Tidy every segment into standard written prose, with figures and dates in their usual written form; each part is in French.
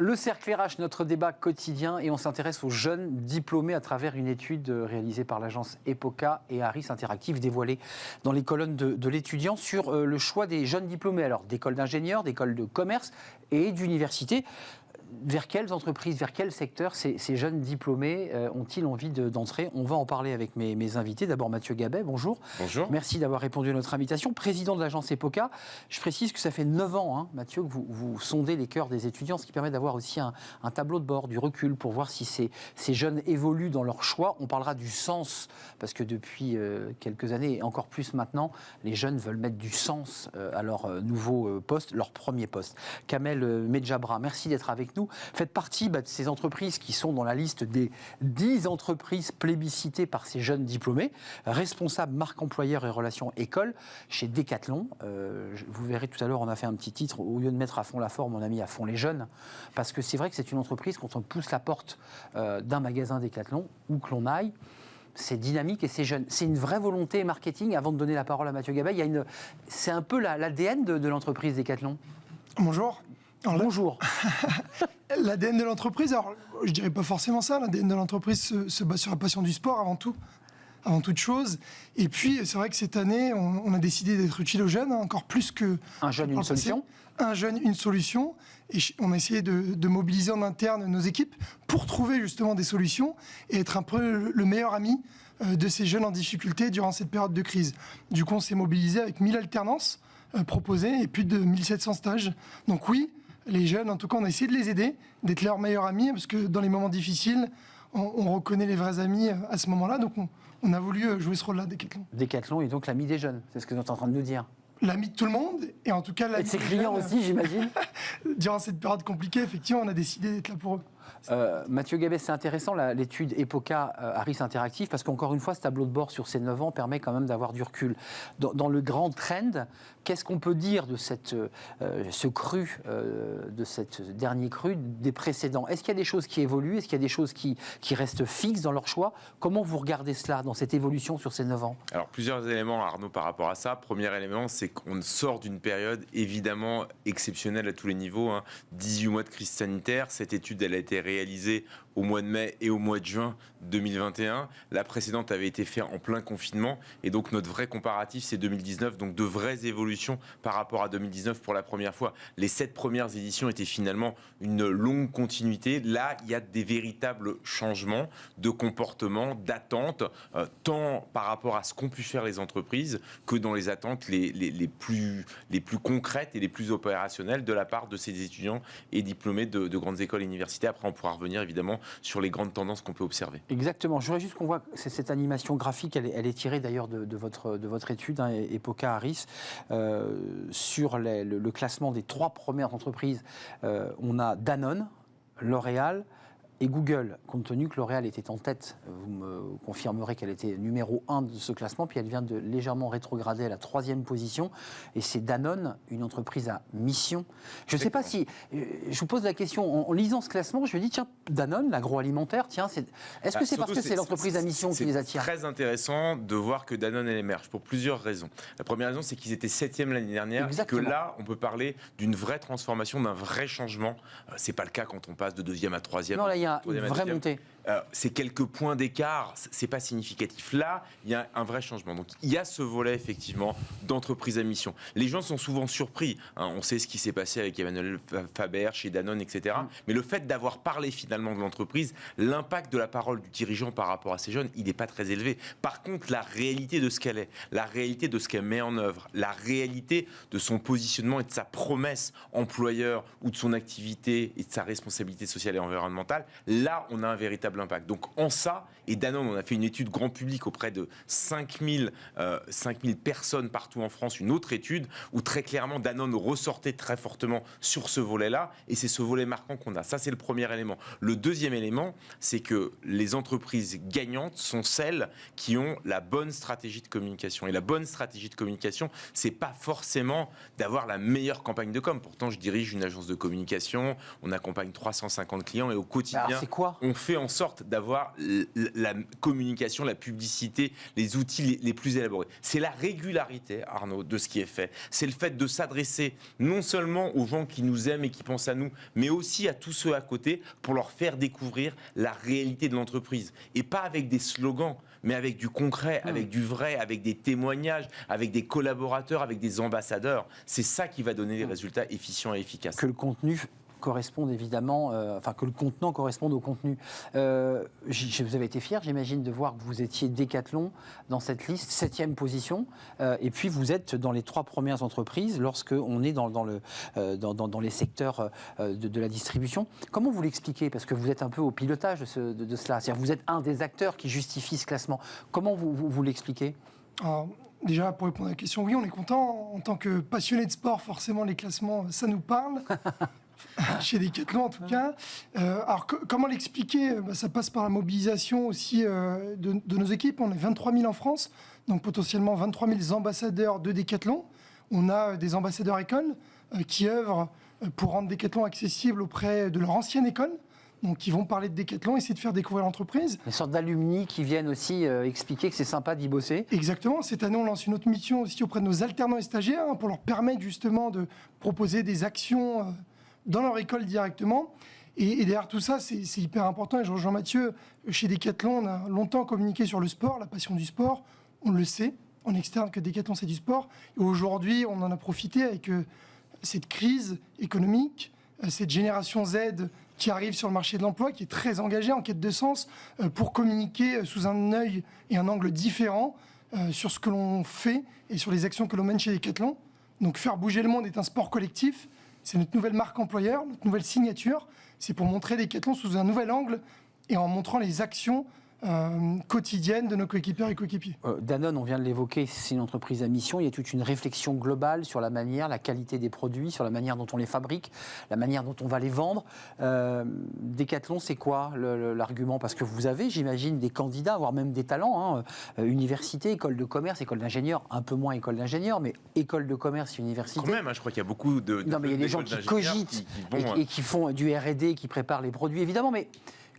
Le cercle RH, notre débat quotidien, et on s'intéresse aux jeunes diplômés à travers une étude réalisée par l'agence EPOCA et Harris Interactive, dévoilée dans les colonnes de l'étudiant sur le choix des jeunes diplômés, alors d'écoles d'ingénieurs, d'écoles de commerce et d'universités. Vers quelles entreprises, vers quel secteur ces jeunes diplômés ont-ils envie d'entrer? On va en parler avec mes invités. D'abord Mathieu Gabet, bonjour. Bonjour. Merci d'avoir répondu à notre invitation. Président de l'agence EPOCA, je précise que ça fait 9 ans, Mathieu, que vous sondez les cœurs des étudiants, ce qui permet d'avoir aussi un tableau de bord, du recul, pour voir si ces jeunes évoluent dans leur choix. On parlera du sens, parce que depuis quelques années, et encore plus maintenant, les jeunes veulent mettre du sens à leur nouveau poste, leur premier poste. Kamel Medjabra, merci d'être avec nous. Faites partie de ces entreprises qui sont dans la liste des 10 entreprises plébiscitées par ces jeunes diplômés, responsable marque employeur et relations école chez Decathlon. Vous verrez tout à l'heure, on a fait un petit titre, au lieu de mettre à fond la forme, on a mis à fond les jeunes, parce que c'est vrai que c'est une entreprise, quand on pousse la porte d'un magasin Decathlon, où que l'on aille, c'est dynamique et c'est jeune. C'est une vraie volonté marketing. Avant de donner la parole à Mathieu Gabet, c'est un peu l'ADN de l'entreprise Decathlon. Bonjour. Alors, bonjour. L'ADN de l'entreprise, alors je dirais pas forcément ça. L'ADN de l'entreprise se base sur la passion du sport avant toute chose. Et puis c'est vrai que cette année, on a décidé d'être utile aux jeunes, encore plus que... Un jeune, une solution. Un jeune, une solution. Et on a essayé de mobiliser en interne nos équipes pour trouver justement des solutions et être un peu le meilleur ami de ces jeunes en difficulté durant cette période de crise. Du coup, on s'est mobilisé avec 1000 alternances proposées et plus de 1700 stages. Donc oui, les jeunes, en tout cas, on a essayé de les aider, d'être leurs meilleurs amis, parce que dans les moments difficiles, on reconnaît les vrais amis à ce moment-là. Donc on a voulu jouer ce rôle-là, Decathlon. Decathlon est donc l'ami des jeunes, c'est ce que vous êtes en train de nous dire. L'ami de tout le monde, et en tout cas l'ami de ses clients aussi, j'imagine. Durant cette période compliquée, effectivement, on a décidé d'être là pour eux. Mathieu Gabet, c'est intéressant l'étude EPOCA Harris Interactive, parce qu'encore une fois, ce tableau de bord sur ces 9 ans permet quand même d'avoir du recul. Dans le grand trend, qu'est-ce qu'on peut dire de ce cru, de cette dernier cru des précédents? Est-ce qu'il y a des choses qui évoluent? Est-ce qu'il y a des choses qui restent fixes dans leur choix? Comment vous regardez cela dans cette évolution sur ces 9 ans? Alors, plusieurs éléments, Arnaud, par rapport à ça. Premier élément, c'est qu'on sort d'une période évidemment exceptionnelle à tous les niveaux. 18 mois de crise sanitaire. Cette étude, elle a été réalisée au mois de mai et au mois de juin 2021. La précédente avait été faite en plein confinement. Et donc, notre vrai comparatif, c'est 2019. Donc, de vraies évolutions par rapport à 2019 pour la première fois. Les 7 premières éditions étaient finalement une longue continuité. Là, il y a des véritables changements de comportement, d'attente, tant par rapport à ce qu'ont pu faire les entreprises que dans les attentes les plus concrètes et les plus opérationnelles de la part de ces étudiants et diplômés de grandes écoles et universités. Après, on pourra revenir évidemment sur les grandes tendances qu'on peut observer. Exactement. Je voudrais juste qu'on voit cette animation graphique, elle est tirée d'ailleurs de votre étude, EPOCA Harris, sur le classement des 3 premières entreprises. On a Danone, L'Oréal et Google. Compte tenu que L'Oréal était en tête, vous me confirmerez qu'elle était numéro 1 de ce classement, puis elle vient de légèrement rétrograder à la 3e position, et c'est Danone, une entreprise à mission. Je ne sais pas si... Je vous pose la question, en lisant ce classement, je me dis, tiens, Danone, l'agroalimentaire, tiens, est-ce que c'est parce que c'est l'entreprise à mission qui les attire? C'est très intéressant de voir que Danone, elle émerge, pour plusieurs raisons. La première raison, c'est qu'ils étaient 7e l'année dernière. Exactement. Et que là, on peut parler d'une vraie transformation, d'un vrai changement. C'est pas le cas quand on passe de 2e à 3e. Non, là, il y a une vraie montée. C'est quelques points d'écart, c'est pas significatif. Là, il y a un vrai changement. Donc, il y a ce volet, effectivement, d'entreprise à mission. Les gens sont souvent surpris. On sait ce qui s'est passé avec Emmanuel Faber, chez Danone, etc. Mais le fait d'avoir parlé, finalement, de l'entreprise, l'impact de la parole du dirigeant par rapport à ces jeunes, il n'est pas très élevé. Par contre, la réalité de ce qu'elle est, la réalité de ce qu'elle met en œuvre, la réalité de son positionnement et de sa promesse employeur ou de son activité et de sa responsabilité sociale et environnementale, là, on a un véritable impact. Donc en ça, et Danone, on a fait une étude grand public auprès de 5000 personnes partout en France, une autre étude où très clairement Danone ressortait très fortement sur ce volet-là, et c'est ce volet marquant qu'on a. Ça, c'est le premier élément. Le deuxième élément, c'est que les entreprises gagnantes sont celles qui ont la bonne stratégie de communication. Et la bonne stratégie de communication, c'est pas forcément d'avoir la meilleure campagne de com. Pourtant, je dirige une agence de communication, on accompagne 350 clients et au quotidien, c'est quoi ? On fait en sorte sorte d'avoir la communication, la publicité, les outils les plus élaborés. C'est la régularité, Arnaud, de ce qui est fait. C'est le fait de s'adresser non seulement aux gens qui nous aiment et qui pensent à nous, mais aussi à tous ceux à côté pour leur faire découvrir la réalité de l'entreprise. Et pas avec des slogans, mais avec du concret, avec du vrai, avec des témoignages, avec des collaborateurs, avec des ambassadeurs. C'est ça qui va donner des résultats efficients et efficaces. Que le contenu corresponde évidemment, que le contenant corresponde au contenu. Vous avez été fier, j'imagine, de voir que vous étiez Decathlon dans cette liste, 7e position, et puis vous êtes dans les 3 premières entreprises lorsqu'on est dans les secteurs de la distribution. Comment vous l'expliquez? Parce que vous êtes un peu au pilotage de cela, c'est-à-dire vous êtes un des acteurs qui justifie ce classement. Comment vous l'expliquez? Alors, déjà, pour répondre à la question, oui, on est content. En tant que passionné de sport, forcément, les classements, ça nous parle. Chez Decathlon, en tout cas. Alors, comment l'expliquer? Ça passe par la mobilisation aussi de nos équipes. On est 23 000 en France, donc potentiellement 23 000 ambassadeurs de Decathlon. On a des ambassadeurs écoles qui œuvrent pour rendre Decathlon accessible auprès de leur ancienne école. Donc, ils vont parler de Decathlon, essayer de faire découvrir l'entreprise. Des sortes d'alumni qui viennent aussi expliquer que c'est sympa d'y bosser. Exactement. Cette année, on lance une autre mission aussi auprès de nos alternants et stagiaires pour leur permettre justement de proposer des actions dans leur école directement. Et derrière tout ça, c'est hyper important. Et je rejoins Mathieu, chez Decathlon, on a longtemps communiqué sur le sport, la passion du sport. On le sait en externe que Decathlon, c'est du sport. Et aujourd'hui, on en a profité avec cette crise économique, cette génération Z qui arrive sur le marché de l'emploi, qui est très engagée en quête de sens, pour communiquer sous un œil et un angle différent sur ce que l'on fait et sur les actions que l'on mène chez Decathlon. Donc faire bouger le monde est un sport collectif. C'est notre nouvelle marque employeur, notre nouvelle signature. C'est pour montrer Decathlon sous un nouvel angle et en montrant les actions quotidiennes de nos coéquipiers et coéquipiers. Danone, on vient de l'évoquer, c'est une entreprise à mission. Il y a toute une réflexion globale sur la manière, la qualité des produits, sur la manière dont on les fabrique, la manière dont on va les vendre. Decathlon, c'est quoi l'argument? Parce que vous avez, j'imagine, des candidats, voire même des talents, université, école de commerce, école d'ingénieur, un peu moins école d'ingénieur, mais école de commerce, université. Quand même, je crois qu'il y a beaucoup de non, mais il y a des gens qui cogitent et qui font du R&D, qui préparent les produits, évidemment, mais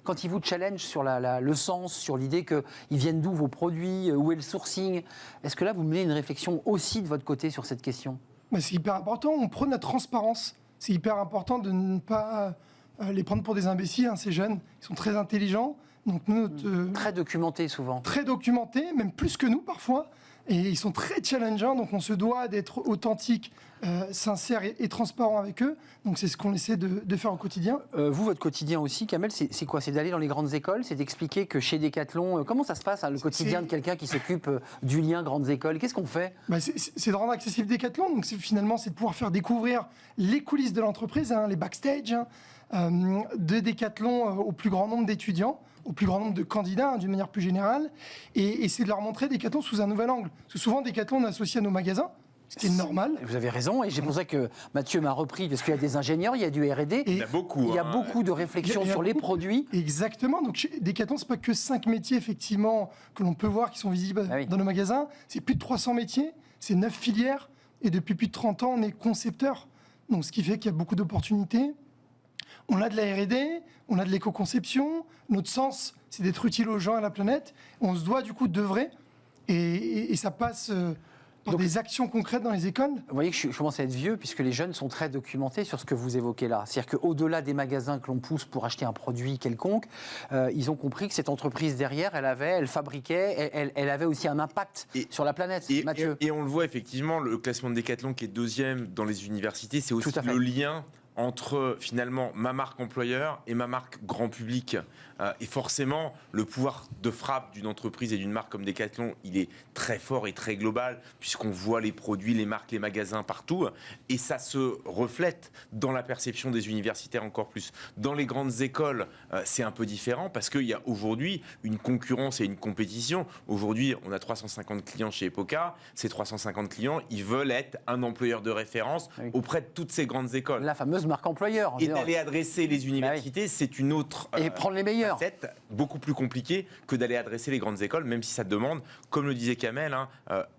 quand ils vous challenge sur le sens, sur l'idée qu'ils viennent d'où vos produits, où est le sourcing, est-ce que là, vous menez une réflexion aussi de votre côté sur cette question? C'est hyper important, on prône la transparence. C'est hyper important de ne pas les prendre pour des imbéciles, ces jeunes. Ils sont très intelligents. Donc très documentés souvent. Très documentés, même plus que nous parfois. Et ils sont très challengeants, donc on se doit d'être authentique, sincère et transparent avec eux. Donc c'est ce qu'on essaie de faire au quotidien. Vous, votre quotidien aussi, Kamel, c'est quoi? C'est d'aller dans les grandes écoles? C'est d'expliquer que chez Decathlon, comment ça se passe, le quotidien de quelqu'un qui s'occupe du lien grandes écoles? Qu'est-ce qu'on fait? C'est de rendre accessible Decathlon. Donc finalement, c'est de pouvoir faire découvrir les coulisses de l'entreprise, les backstage de Decathlon au plus grand nombre d'étudiants, au plus grand nombre de candidats, d'une manière plus générale, et c'est de leur montrer Decathlon sous un nouvel angle. Parce que souvent, Decathlon, on associe à nos magasins, ce qui est normal. Vous avez raison, et c'est pour ça que Mathieu m'a repris, parce qu'il y a des ingénieurs, il y a du R&D, il y a beaucoup, il y a beaucoup de réflexions sur les produits. Exactement, donc chez Decathlon, c'est pas que 5 métiers, effectivement, que l'on peut voir, qui sont visibles dans nos magasins, c'est plus de 300 métiers, c'est 9 filières, et depuis plus de 30 ans, on est concepteur. Donc ce qui fait qu'il y a beaucoup d'opportunités. On a de la R&D, on a de l'éco-conception. Notre sens, c'est d'être utile aux gens et à la planète. On se doit du coup d'œuvrer et ça passe par des actions concrètes dans les écoles. Vous voyez que je commence à être vieux puisque les jeunes sont très documentés sur ce que vous évoquez là. C'est-à-dire qu'au-delà des magasins que l'on pousse pour acheter un produit quelconque, ils ont compris que cette entreprise derrière, elle fabriquait, elle avait aussi un impact sur la planète. Mathieu. Et on le voit effectivement, le classement de Decathlon qui est 2e dans les universités, c'est aussi le lien entre finalement ma marque employeur et ma marque grand public. Et forcément, le pouvoir de frappe d'une entreprise et d'une marque comme Decathlon, il est très fort et très global, puisqu'on voit les produits, les marques, les magasins partout. Et ça se reflète dans la perception des universitaires encore plus. Dans les grandes écoles, c'est un peu différent, parce qu'il y a aujourd'hui une concurrence et une compétition. Aujourd'hui, on a 350 clients chez Epoca. Ces 350 clients, ils veulent être un employeur de référence auprès de toutes ces grandes écoles. La fameuse marque employeur. Et d'aller adresser les universités, c'est une autre... et prendre les meilleurs. Beaucoup plus compliqué que d'aller adresser les grandes écoles, même si ça demande, comme le disait Kamel,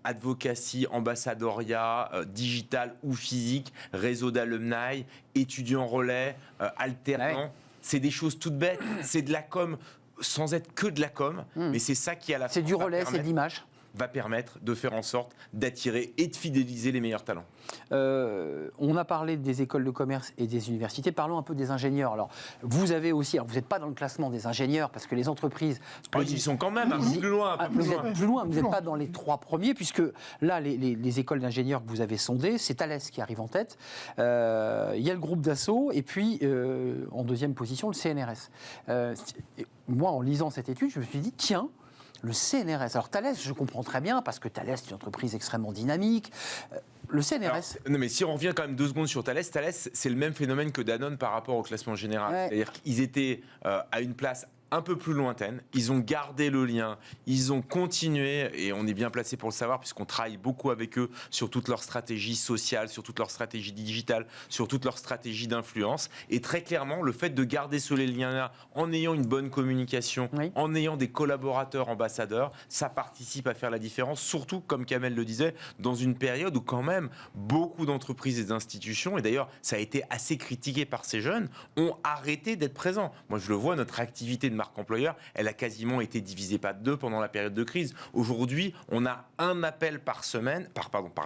advocacy, ambassadoriat, digital ou physique, réseau d'alumni, étudiants relais, alternants. C'est des choses toutes bêtes, c'est de la com sans être que de la com, mais c'est ça qui à la fin C'est du relais, c'est de l'image. va permettre de faire en sorte d'attirer et de fidéliser les meilleurs talents. On a parlé des écoles de commerce et des universités. Parlons un peu des ingénieurs. Alors, vous avez aussi, alors vous n'êtes pas dans le classement des ingénieurs parce que les entreprises. Ils sont quand même un peu plus loin. Vous êtes plus loin, vous n'êtes pas dans les 3 premiers, puisque là, les écoles d'ingénieurs que vous avez sondées, c'est Thales qui arrive en tête. Il y a le groupe Dassault, et puis en deuxième position, le CNRS. Moi, en lisant cette étude, je me suis dit, tiens, le CNRS. Alors Thales, je comprends très bien, parce que Thales est une entreprise extrêmement dynamique. Le CNRS. Alors, non, mais si on revient quand même 2 secondes sur Thales, c'est le même phénomène que Danone par rapport au classement général. Ouais. C'est-à-dire qu'ils étaient à une place un peu plus lointaine, ils ont gardé le lien, ils ont continué, et on est bien placé pour le savoir puisqu'on travaille beaucoup avec eux sur toute leur stratégie sociale, sur toute leur stratégie digitale, sur toute leur stratégie d'influence, et très clairement le fait de garder ce lien-là en ayant une bonne communication, Oui. en ayant des collaborateurs ambassadeurs, ça participe à faire la différence, surtout comme Kamel le disait, dans une période où quand même beaucoup d'entreprises et d'institutions, et d'ailleurs ça a été assez critiqué par ces jeunes, ont arrêté d'être présents. Moi je le vois, notre activité de marque employeur, elle a quasiment été divisée par 2 pendant la période de crise. Aujourd'hui, on a un appel par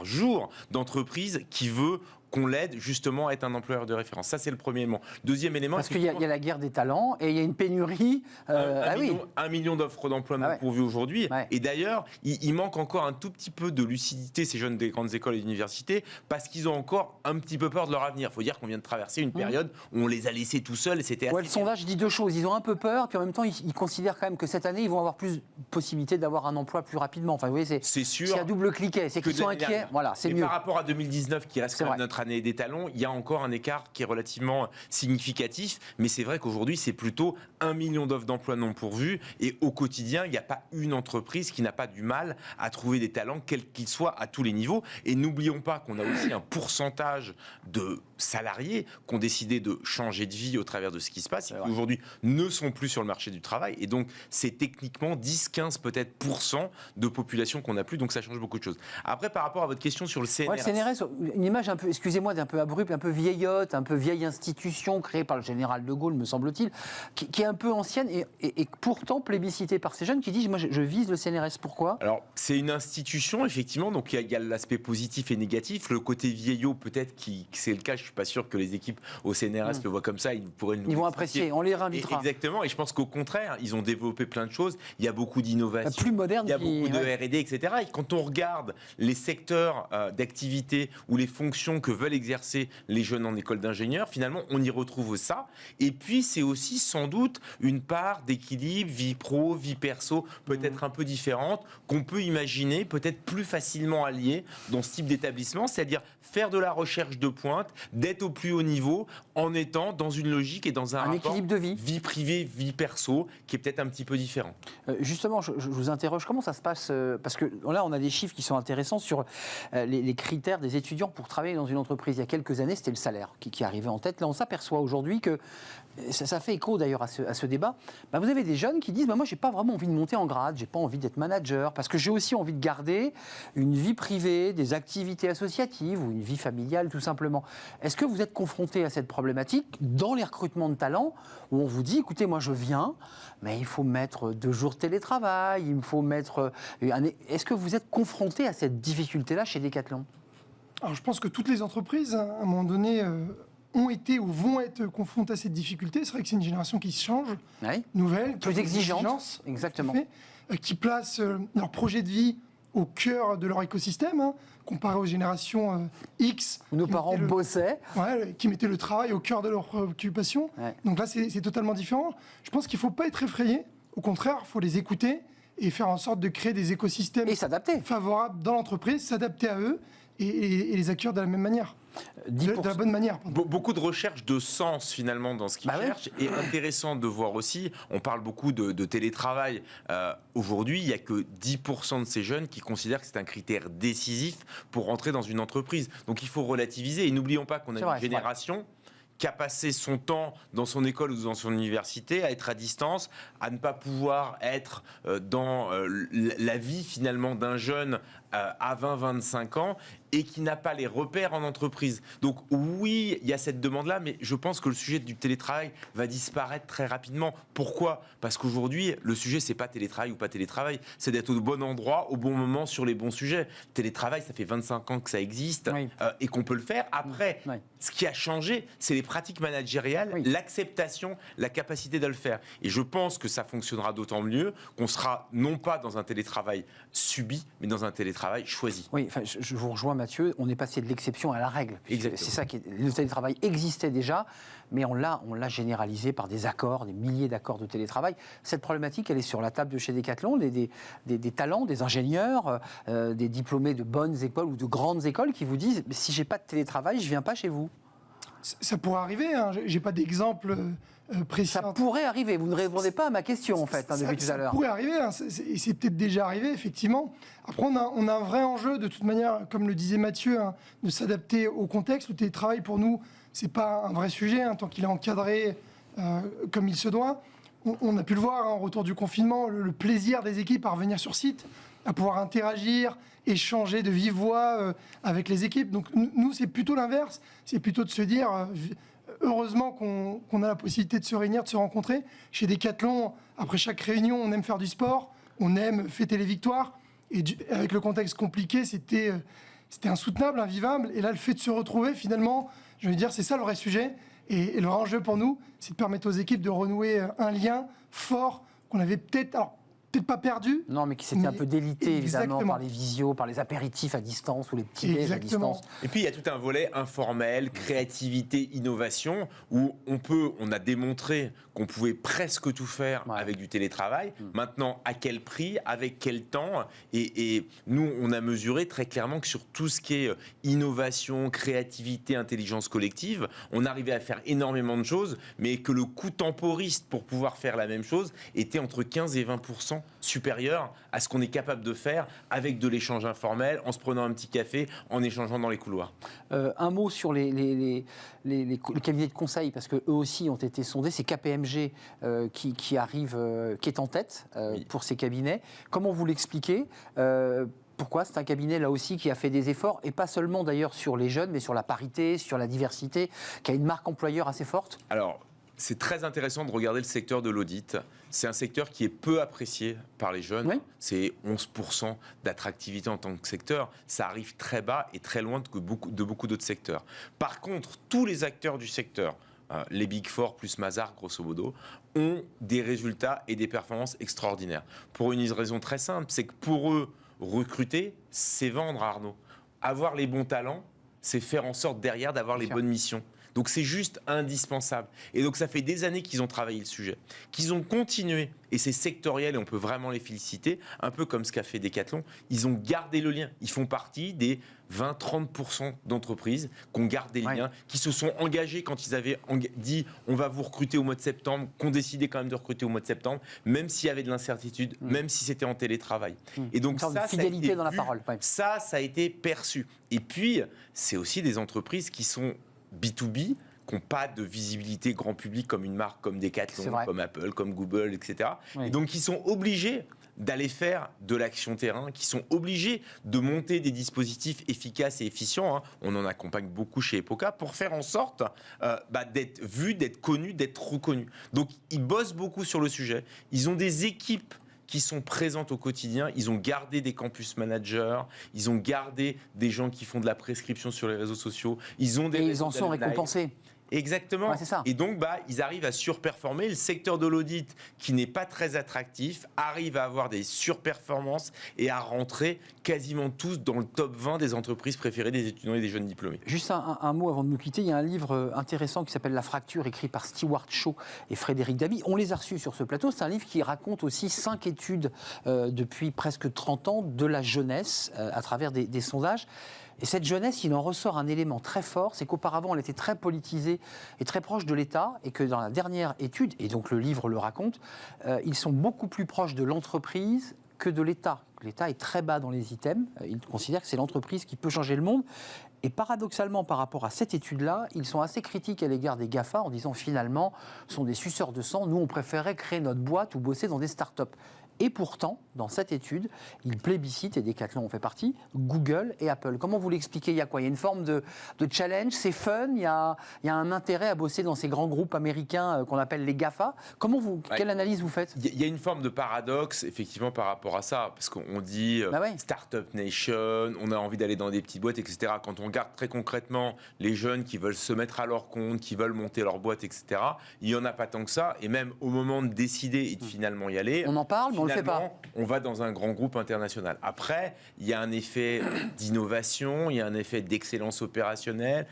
jour d'entreprise qui veut qu'on l'aide justement à être un employeur de référence. Ça, c'est le premier élément. Deuxième élément... Parce qu'il y a la guerre des talents et il y a une pénurie. Un million d'offres d'emploi non pourvues aujourd'hui. Ouais. Et d'ailleurs, il manque encore un tout petit peu de lucidité, ces jeunes des grandes écoles et universités, parce qu'ils ont encore un petit peu peur de leur avenir. Il faut dire qu'on vient de traverser une période où on les a laissés tout seuls et c'était Le sondage dit 2 choses. Ils ont un peu peur, puis en même temps, ils considèrent quand même que cette année, ils vont avoir plus de possibilités d'avoir un emploi plus rapidement. Enfin, vous voyez, c'est sûr. C'est à double cliquet. C'est qu'ils sont inquiets. Voilà, c'est mieux. Par rapport à 2019, qui reste quand même notre année des talons, il y a encore un écart qui est relativement significatif. Mais c'est vrai qu'aujourd'hui, c'est plutôt 1 million d'offres d'emploi non pourvues. Et au quotidien, il n'y a pas une entreprise qui n'a pas du mal à trouver des talents, quels qu'ils soient, à tous les niveaux. Et n'oublions pas qu'on a aussi un pourcentage de salariés qui ont décidé de changer de vie au travers de ce qui se passe, et qui aujourd'hui ne sont plus sur le marché du travail. Et donc, c'est techniquement 10, 15, peut-être % de population qu'on n'a plus. Donc, ça change beaucoup de choses. Après, par rapport à votre question sur le CNRS. Ouais, le CNRS, une image un peu, excusez-moi, d'un peu abrupte, un peu vieillotte, un peu vieille institution créée par le général de Gaulle, me semble-t-il, qui est un peu ancienne et pourtant plébiscitée par ces jeunes qui disent, moi, je vise le CNRS. Pourquoi ? Alors, c'est une institution, effectivement, donc il y a l'aspect positif et négatif. Le côté vieillot, peut-être que c'est le cas, je ne suis pas sûr que les équipes au CNRS le voient comme ça, ils pourraient nous vont apprécier, on les réinvitera. Exactement, et je pense qu'au contraire, ils ont développé plein de choses, il y a beaucoup d'innovations, plus moderne, il y a beaucoup de R&D, etc. Et quand on regarde les secteurs d'activité ou les fonctions que veulent exercer les jeunes en école d'ingénieur, finalement, on y retrouve ça. Et puis, c'est aussi sans doute une part d'équilibre, vie pro, vie perso, peut-être un peu différente, qu'on peut imaginer peut-être plus facilement alliée dans ce type d'établissement, c'est-à-dire faire de la recherche de pointe, d'être au plus haut niveau, en étant dans une logique et dans un rapport équilibre de vie privée, vie perso, qui est peut-être un petit peu différent. Justement, je vous interroge, comment ça se passe parce que là, on a des chiffres qui sont intéressants sur les critères des étudiants pour travailler dans une entreprise. Il y a quelques années, c'était le salaire qui arrivait en tête. Là, on s'aperçoit aujourd'hui que, ça fait écho d'ailleurs à ce débat, vous avez des jeunes qui disent, moi, j'ai pas vraiment envie de monter en grade, j'ai pas envie d'être manager, parce que j'ai aussi envie de garder une vie privée, des activités associatives ou une vie familiale, tout simplement. Est-ce que vous êtes confronté à cette problématique dans les recrutements de talents, où on vous dit, écoutez, moi, je viens, mais il faut mettre 2 jours de télétravail, il me faut mettre... Est-ce que vous êtes confronté à cette difficulté-là chez Decathlon ? Alors, je pense que toutes les entreprises, à un moment donné, ont été ou vont être confrontées à cette difficulté. C'est vrai que c'est une génération qui se change, nouvelle, plus exigeante, exactement, qui place leur projet de vie au cœur de leur écosystème, comparé aux générations X. Où nos parents bossaient. Qui mettaient le travail au cœur de leurs préoccupations. Donc là, c'est totalement différent. Je pense qu'il ne faut pas être effrayé. Au contraire, il faut les écouter et faire en sorte de créer des écosystèmes favorables dans l'entreprise, s'adapter à eux et les accueillir de la même manière. De la bonne manière. Beaucoup de recherche de sens finalement dans ce qu'ils cherchent. Et intéressant de voir aussi, on parle beaucoup de télétravail. Aujourd'hui, il n'y a que 10% de ces jeunes qui considèrent que c'est un critère décisif pour rentrer dans une entreprise. Donc il faut relativiser. Et n'oublions pas qu'on a une génération qui a passé son temps dans son école ou dans son université à être à distance, à ne pas pouvoir être dans la vie finalement d'un jeune à 20-25 ans et qui n'a pas les repères en entreprise. Donc oui, il y a cette demande-là, mais je pense que le sujet du télétravail va disparaître très rapidement. Pourquoi ? Parce qu'aujourd'hui, le sujet, c'est pas télétravail ou pas télétravail, c'est d'être au bon endroit, au bon moment, sur les bons sujets. Télétravail, ça fait 25 ans que ça existe et qu'on peut le faire. Après, ce qui a changé, c'est les pratiques managériales, l'acceptation, la capacité de le faire. Et je pense que ça fonctionnera d'autant mieux qu'on sera non pas dans un télétravail subi, mais dans un télétravail choisi. Oui, enfin, je vous rejoins Mathieu, on est passé de l'exception à la règle. Exactement. C'est ça qui est, le télétravail existait déjà, mais on l'a généralisé par des accords, des milliers d'accords de télétravail. Cette problématique, elle est sur la table de chez Decathlon, des talents, des ingénieurs, des diplômés de bonnes écoles ou de grandes écoles qui vous disent « si j'ai pas de télétravail, je viens pas chez vous ». Ça pourrait arriver, hein. J'ai pas d'exemple précis. Ça pourrait arriver, vous ne répondez pas à ma question en fait, depuis tout à l'heure. Ça pourrait arriver, hein. Et c'est peut-être déjà arrivé, effectivement. Après, on a un vrai enjeu, de toute manière, comme le disait Mathieu, hein, de s'adapter au contexte. Le télétravail, pour nous, c'est pas un vrai sujet, hein, tant qu'il est encadré comme il se doit. On a pu le voir, hein, au retour du confinement, le plaisir des équipes à revenir sur site, à pouvoir interagir, échanger de vive voix avec les équipes. Donc nous, c'est plutôt l'inverse. C'est plutôt de se dire, heureusement qu'on a la possibilité de se réunir, de se rencontrer. Chez Decathlon, après chaque réunion, on aime faire du sport, on aime fêter les victoires. Et avec le contexte compliqué, c'était insoutenable, invivable. Et là, le fait de se retrouver, finalement, je veux dire, c'est ça le vrai sujet. Et le vrai enjeu pour nous, c'est de permettre aux équipes de renouer un lien fort qu'on avait peut-être pas perdu. Non, mais qui s'était un peu délité, évidemment, exactement, par les visios, par les apéritifs à distance ou les petits déj à distance. Et puis, il y a tout un volet informel, créativité, innovation, où on a démontré qu'on pouvait presque tout faire avec du télétravail. Maintenant, à quel prix, avec quel temps ? Et nous, on a mesuré très clairement que sur tout ce qui est innovation, créativité, intelligence collective, on arrivait à faire énormément de choses, mais que le coût temporiste pour pouvoir faire la même chose était entre 15 et 20% supérieur à ce qu'on est capable de faire avec de l'échange informel, en se prenant un petit café, en échangeant dans les couloirs. Un mot sur les cabinets de conseil, parce qu'eux aussi ont été sondés. C'est KPMG qui est en tête pour ces cabinets. Comment vous l'expliquez ? Pourquoi ? C'est un cabinet, là aussi, qui a fait des efforts, et pas seulement d'ailleurs sur les jeunes, mais sur la parité, sur la diversité, qui a une marque employeur assez forte. Alors, c'est très intéressant de regarder le secteur de l'audit. C'est un secteur qui est peu apprécié par les jeunes. Oui. C'est 11% d'attractivité en tant que secteur. Ça arrive très bas et très loin de beaucoup d'autres secteurs. Par contre, tous les acteurs du secteur, les Big Four plus Mazars, grosso modo, ont des résultats et des performances extraordinaires. Pour une raison très simple, c'est que pour eux, recruter, c'est vendre, Arnaud. Avoir les bons talents, c'est faire en sorte derrière d'avoir les bonnes missions. Donc c'est juste indispensable. Et donc ça fait des années qu'ils ont travaillé le sujet, qu'ils ont continué, et c'est sectoriel et on peut vraiment les féliciter, un peu comme ce qu'a fait Decathlon, ils ont gardé le lien. Ils font partie des 20-30% d'entreprises qui ont gardé le lien, qui se sont engagés quand ils avaient dit on va vous recruter au mois de septembre, qui ont décidé quand même de recruter au mois de septembre, même s'il y avait de l'incertitude, même si c'était en télétravail. Et donc ça, fidélité dans la parole. Ça a été perçu. Et puis, c'est aussi des entreprises qui sont B2B, qui n'ont pas de visibilité grand public comme une marque comme Decathlon, comme Apple, comme Google, etc. Et donc, ils sont obligés d'aller faire de l'action terrain, qui sont obligés de monter des dispositifs efficaces et efficients. On en accompagne beaucoup chez Epoca pour faire en sorte d'être vus, d'être connus, d'être reconnus. Donc, ils bossent beaucoup sur le sujet. Ils ont des équipes qui sont présentes au quotidien. Ils ont gardé des campus managers, ils ont gardé des gens qui font de la prescription sur les réseaux sociaux. Ils en sont récompensés. Exactement. C'est ça. Et donc, ils arrivent à surperformer. Le secteur de l'audit, qui n'est pas très attractif, arrive à avoir des surperformances et à rentrer quasiment tous dans le top 20 des entreprises préférées des étudiants et des jeunes diplômés. Juste un mot avant de nous quitter. Il y a un livre intéressant qui s'appelle La fracture, écrit par Stewart Shaw et Frédéric Dabi. On les a reçus sur ce plateau. C'est un livre qui raconte aussi 5 études depuis presque 30 ans de la jeunesse à travers des sondages. Et cette jeunesse, il en ressort un élément très fort, c'est qu'auparavant, elle était très politisée et très proche de l'État, et que dans la dernière étude, et donc le livre le raconte, ils sont beaucoup plus proches de l'entreprise que de l'État. L'État est très bas dans les items, il considère que c'est l'entreprise qui peut changer le monde. Et paradoxalement, par rapport à cette étude-là, ils sont assez critiques à l'égard des GAFA en disant finalement, ce sont des suceurs de sang, nous on préférait créer notre boîte ou bosser dans des startups. Et pourtant, dans cette étude, ils plébiscitent, et Decathlon en fait partie, Google et Apple. Comment vous l'expliquez? Il y a quoi? Il y a une forme de challenge, c'est fun, il y a un intérêt à bosser dans ces grands groupes américains qu'on appelle les GAFA. Quelle analyse vous faites? Il y a une forme de paradoxe, effectivement, par rapport à ça. Parce qu'on dit Startup Nation, on a envie d'aller dans des petites boîtes, etc. Quand on regarde très concrètement les jeunes qui veulent se mettre à leur compte, qui veulent monter leur boîte, etc., il n'y en a pas tant que ça. Et même au moment de décider et de finalement y aller... On en parle, mais on le fait pas. On va dans un grand groupe international. Après, il y a un effet d'innovation, il y a un effet d'excellence opérationnelle,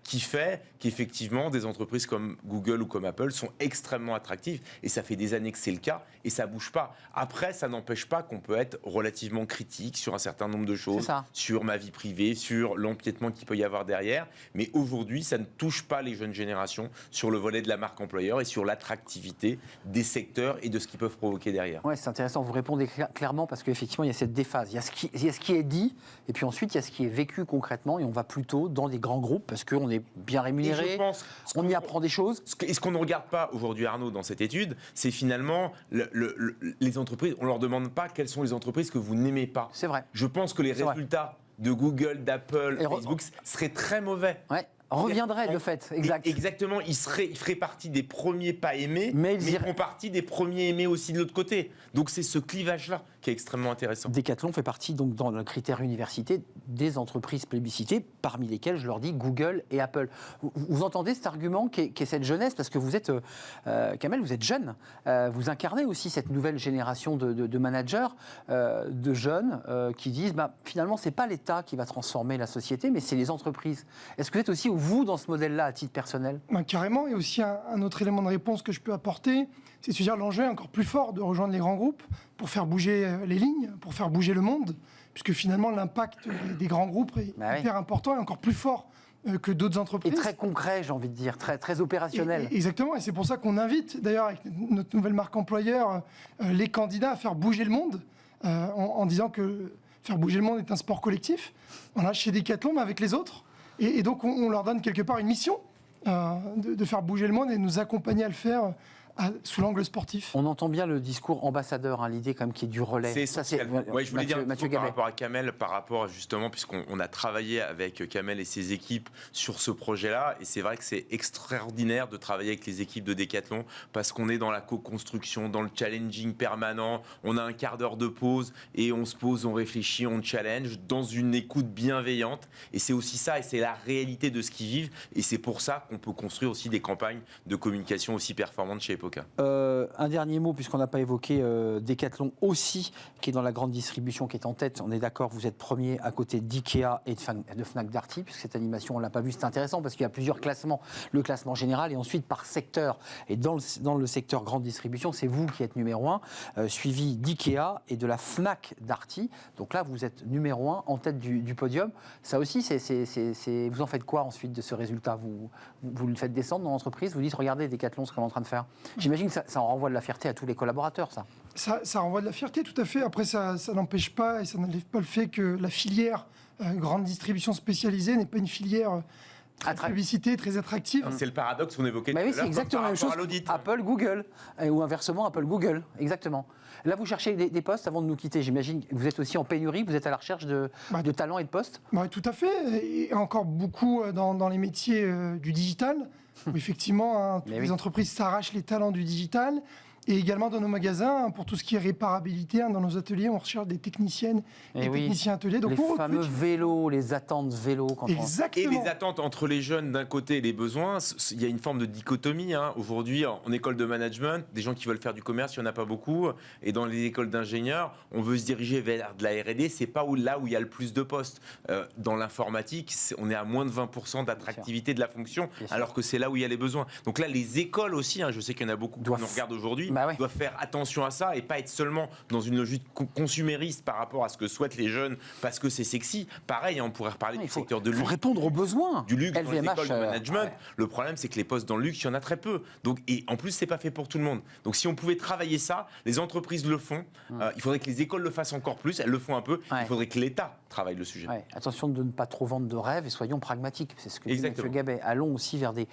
qui fait qu'effectivement, des entreprises comme Google ou comme Apple sont extrêmement attractives. Et ça fait des années que c'est le cas et ça ne bouge pas. Après, ça n'empêche pas qu'on peut être relativement critique sur un certain nombre de choses, sur ma vie privée, sur l'empiètement qu'il peut y avoir derrière. Mais aujourd'hui, ça ne touche pas les jeunes générations sur le volet de la marque employeur et sur l'attractivité des secteurs et de ce qu'ils peuvent provoquer derrière. Ouais, c'est intéressant, vous répondez clairement parce qu'effectivement, il y a cette déphase. Il y a ce qui est dit et puis ensuite, il y a ce qui est vécu concrètement et on va plutôt dans des grands groupes parce qu'on est bien rémunéré, on y apprend des choses. Et ce qu'on ne regarde pas aujourd'hui, Arnaud, dans cette étude, c'est finalement les entreprises. On ne leur demande pas quelles sont les entreprises que vous n'aimez pas. C'est vrai. Je pense que les résultats de Google, d'Apple, Facebook seraient très mauvais. Ouais. Reviendrait de fait, exact. Exactement, ils feraient partie des premiers pas aimés, mais ils font partie des premiers aimés aussi de l'autre côté. Donc c'est ce clivage-là qui est extrêmement intéressant. Decathlon fait partie donc dans le critère université des entreprises plébiscitées, parmi lesquelles je leur dis Google et Apple. Vous entendez cet argument qu'est cette jeunesse, parce que vous êtes, Kamel, vous êtes jeune, vous incarnez aussi cette nouvelle génération de managers, de jeunes qui disent finalement c'est pas l'État qui va transformer la société, mais c'est les entreprises. Est-ce que vous êtes aussi vous dans ce modèle-là à titre personnel? Carrément, et aussi un autre élément de réponse que je peux apporter, c'est de se dire l'enjeu est encore plus fort de rejoindre les grands groupes pour faire bouger les lignes, pour faire bouger le monde, puisque finalement l'impact des grands groupes est hyper important et encore plus fort que d'autres entreprises. Et très concret, j'ai envie de dire, très opérationnel. Exactement, et c'est pour ça qu'on invite d'ailleurs avec notre nouvelle marque employeur les candidats à faire bouger le monde en disant que faire bouger le monde est un sport collectif. Voilà, chez Decathlon, mais avec les autres. Et donc, on leur donne quelque part une mission de faire bouger le monde et de nous accompagner à le faire sous l'angle sportif. On entend bien le discours ambassadeur, l'idée quand même qui est du relais. C'est essentiel. Je voulais dire par rapport à Kamel, par rapport justement, puisqu'on a travaillé avec Kamel et ses équipes sur ce projet-là, et c'est vrai que c'est extraordinaire de travailler avec les équipes de Decathlon, parce qu'on est dans la co-construction, dans le challenging permanent, on a un quart d'heure de pause, et on se pose, on réfléchit, on challenge, dans une écoute bienveillante, et c'est aussi ça, et c'est la réalité de ce qu'ils vivent, et c'est pour ça qu'on peut construire aussi des campagnes de communication aussi performantes chez Epoca. Un dernier mot, puisqu'on n'a pas évoqué Decathlon aussi, qui est dans la grande distribution, qui est en tête. On est d'accord, vous êtes premier à côté d'IKEA et de Fnac Darty, puisque cette animation, on ne l'a pas vue, c'est intéressant, parce qu'il y a plusieurs classements. Le classement général et ensuite par secteur. Et dans le secteur grande distribution, c'est vous qui êtes numéro 1, suivi d'IKEA et de la Fnac Darty. Donc là, vous êtes numéro 1 en tête du podium. Ça aussi, vous en faites quoi ensuite de ce résultat? Vous le faites descendre dans l'entreprise, vous dites, regardez Decathlon, ce qu'on est en train de faire. J'imagine que ça en renvoie de la fierté à tous les collaborateurs, ça. Ça renvoie de la fierté, tout à fait. Après, ça n'empêche pas et ça n'enlève pas le fait que la filière grande distribution spécialisée n'est pas une filière très publicité, très attractive. C'est le paradoxe qu'on évoquait tout à oui, l'heure. C'est exactement la même chose. Apple, Google, ou inversement, Apple, Google. Exactement. Là, vous cherchez des postes avant de nous quitter. J'imagine que vous êtes aussi en pénurie, vous êtes à la recherche de talents et de postes. Tout à fait. Et encore beaucoup dans les métiers du digital. Où effectivement, les entreprises s'arrachent les talents du digital. Et également dans nos magasins, pour tout ce qui est réparabilité, dans nos ateliers, on recherche des techniciennes et techniciens ateliers. Donc les fameux vélos, les attentes vélos. Exactement. Et les attentes entre les jeunes d'un côté et les besoins, il y a une forme de dichotomie. Aujourd'hui, en école de management, des gens qui veulent faire du commerce, il n'y en a pas beaucoup. Et dans les écoles d'ingénieurs, on veut se diriger vers de la R&D, c'est pas là où il y a le plus de postes. Dans l'informatique, on est à moins de 20% d'attractivité de la fonction, alors que c'est là où il y a les besoins. Donc là, les écoles aussi, je sais qu'il y en a beaucoup qui nous regardent aujourd'hui, doivent faire attention à ça et pas être seulement dans une logique consumériste par rapport à ce que souhaitent les jeunes parce que c'est sexy. Pareil, on pourrait reparler du secteur de luxe. Il faut répondre aux besoins. Du luxe dans les écoles de management. Le problème, c'est que les postes dans le luxe, il y en a très peu. Donc, et en plus, c'est pas fait pour tout le monde. Donc si on pouvait travailler ça, les entreprises le font. Il faudrait que les écoles le fassent encore plus. Elles le font un peu. Il faudrait que l'État travaille le sujet. Ouais, attention de ne pas trop vendre de rêves et soyons pragmatiques. C'est ce que dit M. Gabet. Allons aussi vers des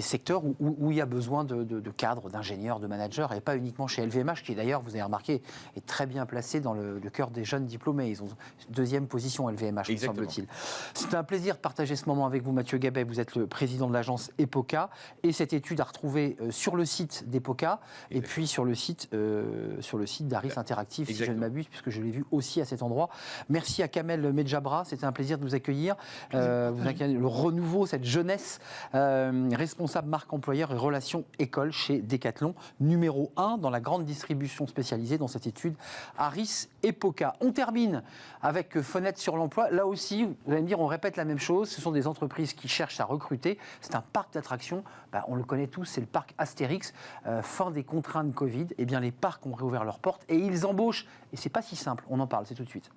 secteurs où il y a besoin de cadres, d'ingénieurs, de managers, et pas uniquement chez LVMH, qui d'ailleurs, vous avez remarqué, est très bien placé dans le cœur des jeunes diplômés. Ils ont deuxième position LVMH, me semble-t-il. C'est un plaisir de partager ce moment avec vous, Mathieu Gabet. Vous êtes le président de l'agence EPOCA, et cette étude à retrouver sur le site d'EPOCA, et puis sur le site d'Aris Interactive, si je ne m'abuse, puisque je l'ai vu aussi à cet endroit. Merci à Kamel Medjabra, c'était un plaisir de vous accueillir. Le renouveau, cette jeunesse, responsable marque employeur et relations école chez Decathlon, numéro 1 dans la grande distribution spécialisée dans cette étude Aris EPOCA. On termine avec Fenêtre sur l'emploi. Là aussi, vous allez me dire, on répète la même chose. Ce sont des entreprises qui cherchent à recruter. C'est un parc d'attractions. On le connaît tous, c'est le parc Astérix. Fin des contraintes Covid, eh bien les parcs ont réouvert leurs portes et ils embauchent. Et c'est pas si simple. On en parle, c'est tout de suite.